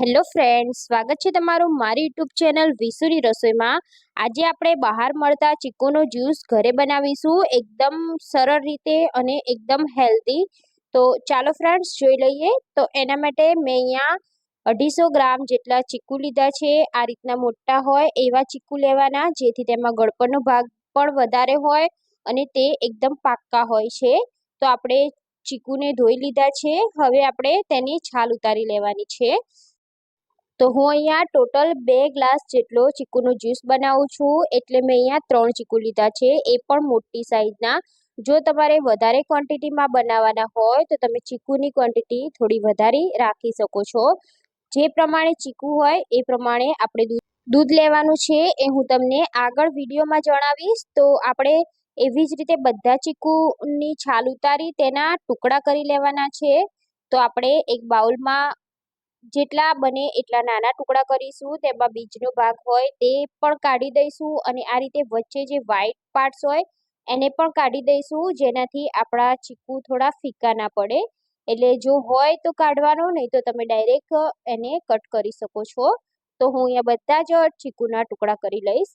Hello friends, સ્વાગત છે તમારું મારી યુટ્યુબ ચેનલ વિસુરી રસોઈમાં। આજે આપણે બહાર મળતા ચીકુનો જ્યુસ ઘરે બનાવીશું એકદમ સરળ રીતે અને એકદમ હેલ્ધી। તો ચાલો ફ્રેન્ડ્સ જોઈ લઈએ। તો એના માટે મેં અહીંયા 250 ગ્રામ જેટલા ચીકુ લીધા છે। આ રીતના મોટા હોય એવા ચીકુ લેવાના, જેથી તેમાં ગળપણનો ભાગ પણ વધારે હોય અને તે એકદમ પાક્કા હોય છે। તો આપણે ચીકુને ધોઈ લીધા છે, હવે આપણે તેની છાલ ઉતારી લેવાની છે। તો હું અહીંયા ટોટલ 2 ગ્લાસ જેટલો ચીકુનો જ્યુસ બનાવું છું, એટલે મેં અહીંયા 3 ચીકુ લીધા છે, એ પણ મોટી સાઈઝના। જો તમારે વધારે ક્વોન્ટિટીમાં બનાવવાના હોય તો તમે ચીકુની ક્વોન્ટિટી થોડી વધારી રાખી શકો છો। જે પ્રમાણે ચીકુ હોય એ પ્રમાણે આપણે દૂધ લેવાનું છે, એ હું તમને આગળ વિડીયોમાં જણાવીશ। તો આપણે એવી જ રીતે બધા ચીકુની છાલ ઉતારી તેના ટુકડા કરી લેવાના છે। તો આપણે એક બાઉલમાં જેટલા બને એટલા નાના ટુકડા કરીશું, તેમાં બીજનો ભાગ હોય તે પણ કાઢી દઈશું અને આ રીતે વચ્ચે જે વ્હાઈટ પાર્ટ્સ હોય એને પણ કાઢી દઈશું, જેનાથી આપણા ચીકુ થોડા ફીકા ના પડે। એટલે જો હોય તો કાઢવાનો, નહીં તો તમે ડાયરેક્ટ એને કટ કરી શકો છો। તો હું અહીંયા બધા જ ચીકુના ટુકડા કરી લઈશ।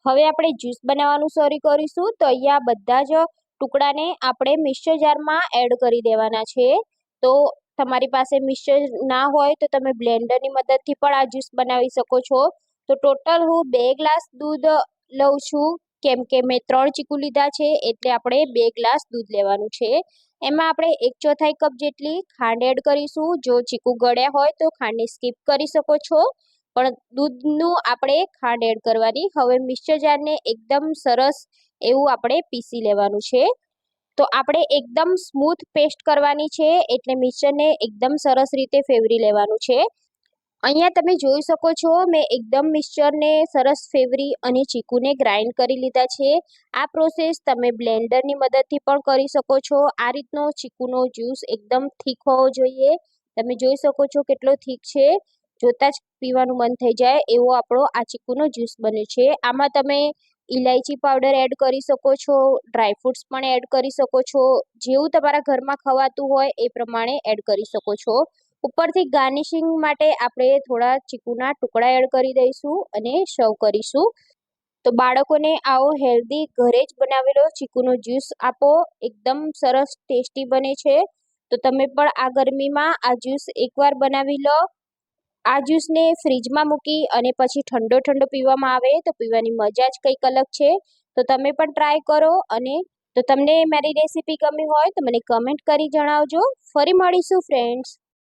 હવે આપણે જ્યુસ બનાવવાનું શરૂ કરીશું। તો અહીંયા બધા જ ટુકડાને આપણે મિક્સર જારમાં એડ કરી દેવાના છે। તો તમારી પાસે મિક્સર ના હોય તો તમે બ્લેન્ડરની મદદથી પણ આ જ્યુસ બનાવી શકો છો। તો ટોટલ હું 2 ગ્લાસ દૂધ લઉં છું, કેમ કે મેં 3 ચીકુ લીધા છે, એટલે આપણે 2 ગ્લાસ દૂધ લેવાનું છે। એમાં આપણે 1/4 કપ જેટલી ખાંડ એડ કરીશું। જો ચીકુ ગળ્યા હોય તો ખાંડને સ્કીપ કરી શકો છો, પણ દૂધનું આપણે ખાંડ એડ કરવાની। હવે મિક્સર જારને એકદમ સરસ એવું આપણે પીસી લેવાનું છે। તો આપણે એકદમ સ્મૂથ પેસ્ટ કરવાની છે, એટલે મિક્સરને એકદમ સરસ રીતે ફેવરી લેવાનું છે। અહીંયા તમે જોઈ શકો છો, મેં એકદમ મિક્સરને સરસ ફેવરી અને ચીકુને ગ્રાઇન્ડ કરી લીધા છે। આ પ્રોસેસ તમે બ્લેન્ડરની મદદથી પણ કરી શકો છો। આ રીતનો ચીકુનો જ્યુસ એકદમ થીક હોવો જોઈએ। તમે જોઈ શકો છો કેટલો થીક છે, જોતાં જ પીવાનું મન થઈ જાય એવો આપણો આ ચીકુનો જ્યુસ બને છે। આમાં તમે ઇલાયચી પાવડર એડ કરી શકો છો, ડ્રાયફ્રૂટ્સ પણ એડ કરી શકો છો, જેવું તમારા ઘરમાં ખવાતું હોય એ પ્રમાણે એડ કરી શકો છો। ઉપરથી ગાર્નિશિંગ માટે આપણે થોડા ચીકુના ટુકડા એડ કરી દઈશું અને સર્વ કરીશું। તો બાળકોને આવો હેલ્ધી ઘરે જ બનાવેલો ચીકુનો જ્યુસ આપો, એકદમ સરસ ટેસ્ટી બને છે। તો તમે પણ આ ગરમીમાં આ જ્યુસ એકવાર બનાવી લો। આ જ્યુસને ફ્રીજમાં મૂકી અને પછી ઠંડો ઠંડો પીવામાં આવે તો પીવાની મજા જ કંઈક અલગ છે। તો તમે પણ ટ્રાય કરો, અને તો તમને મારી રેસીપી ગમી હોય તો મને કમેન્ટ કરી જણાવજો। ફરી મળીશું ફ્રેન્ડ્સ।